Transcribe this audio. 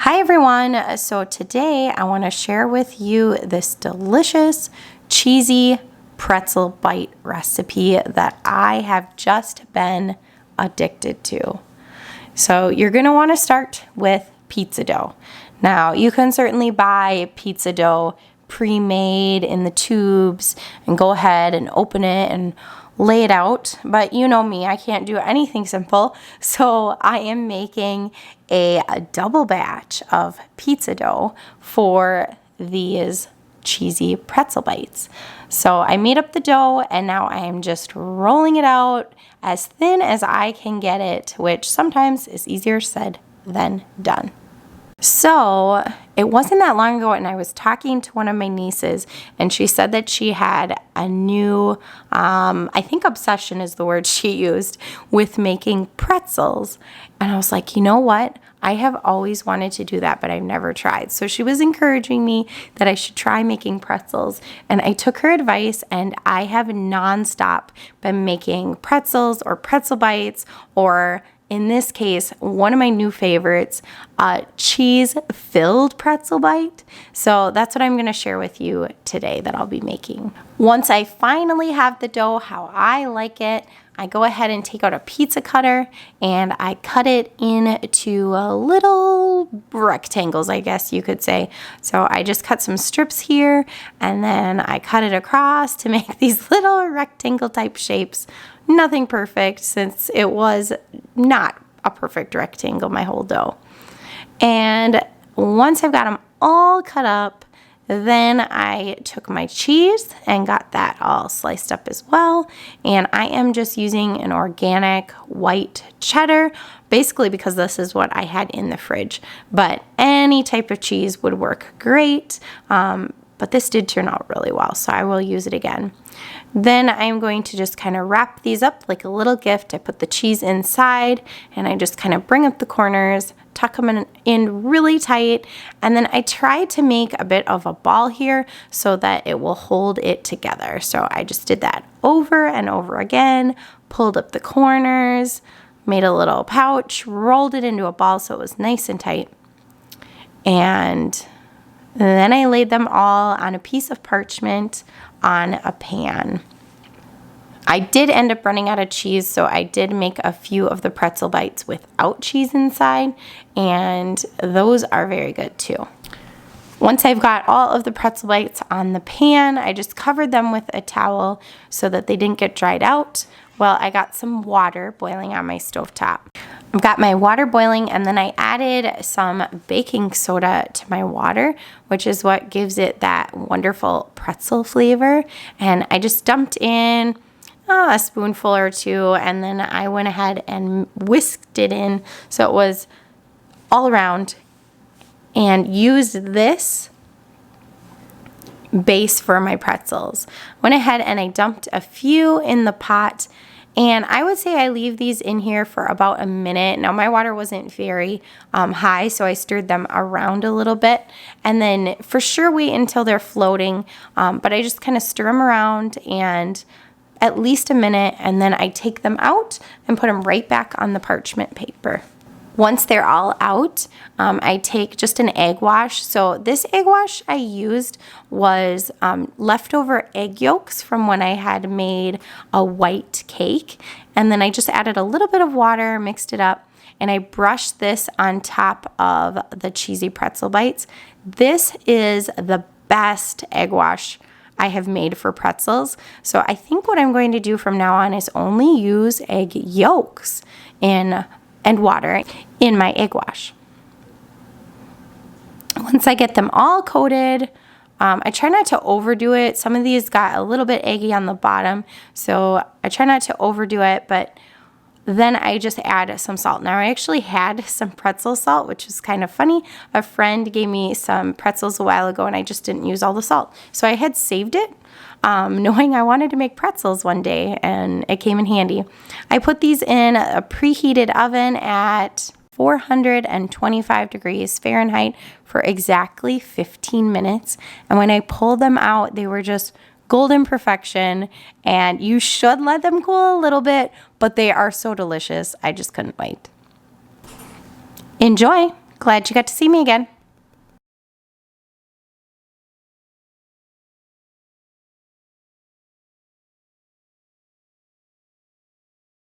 Hi everyone, so today I want to share with you this delicious cheesy pretzel bite recipe that I have just been addicted to. So you're going to want to start with pizza dough. Now you can certainly buy pizza dough pre-made in the tubes and go ahead and open it and lay it out, but you know me, I can't do anything simple, so I am making a double batch of pizza dough for these cheesy pretzel bites. So I made up the dough and now I am just rolling it out as thin as I can get it, which sometimes is easier said than done. So it wasn't that long ago and I was talking to one of my nieces and she said that she had a new, I think obsession is the word she used, with making pretzels. And I was like, you know what? I have always wanted to do that, but I've never tried. So she was encouraging me that I should try making pretzels. And I took her advice and I have nonstop been making pretzels or pretzel bites, or in this case, one of my new favorites, cheese-filled pretzel bite. So that's what I'm going to share with you today that I'll be making. Once I finally have the dough how I like it, I go ahead and take out a pizza cutter and I cut it into little rectangles, I guess you could say. So I just cut some strips here and then I cut it across to make these little rectangle type shapes. Nothing perfect since it was not a perfect rectangle, my whole dough. And once I've got them all cut up, then I took my cheese and got that all sliced up as well. And I am just using an organic white cheddar, basically because this is what I had in the fridge. But any type of cheese would work great. But this did turn out really well, so I will use it again. Then I'm going to just kind of wrap these up like a little gift. I put the cheese inside and I just kind of bring up the corners, tuck them in really tight, and then I try to make a bit of a ball here so that it will hold it together. So I just did that over and over again, pulled up the corners, made a little pouch, rolled it into a ball so it was nice and tight, and then I laid them all on a piece of parchment on a pan. I did end up running out of cheese, so I did make a few of the pretzel bites without cheese inside, and those are very good too. Once I've got all of the pretzel bites on the pan, I just covered them with a towel so that they didn't get dried out. Well, I got some water boiling on my stovetop. I've got my water boiling and then I added some baking soda to my water, which is what gives it that wonderful pretzel flavor. And I just dumped in a spoonful or two and then I went ahead and whisked it in so it was all around, and used this base for my pretzels. Went ahead and I dumped a few in the pot, and I would say I leave these in here for about a minute. Now my water wasn't very high, so I stirred them around a little bit, and then for sure wait until they're floating, but I just kind of stir them around and at least a minute, and then I take them out and put them right back on the parchment paper. Once they're all out, I take just an egg wash. So this egg wash I used was leftover egg yolks from when I had made a white cake. And then I just added a little bit of water, mixed it up, and I brushed this on top of the cheesy pretzel bites. This is the best egg wash I have made for pretzels. So I think what I'm going to do from now on is only use egg yolks and water in my egg wash. Once I get them all coated, I try not to overdo it. Some of these got a little bit eggy on the bottom, so I try not to overdo it, but then I just add some salt. Now I actually had some pretzel salt, which is kind of funny. A friend gave me some pretzels a while ago and I just didn't use all the salt. So I had saved it, knowing I wanted to make pretzels one day, and it came in handy. I put these in a preheated oven at 425 degrees Fahrenheit for exactly 15 minutes. And when I pulled them out, they were just golden perfection, and you should let them cool a little bit, but they are so delicious. I just couldn't wait. Enjoy. Glad you got to see me again.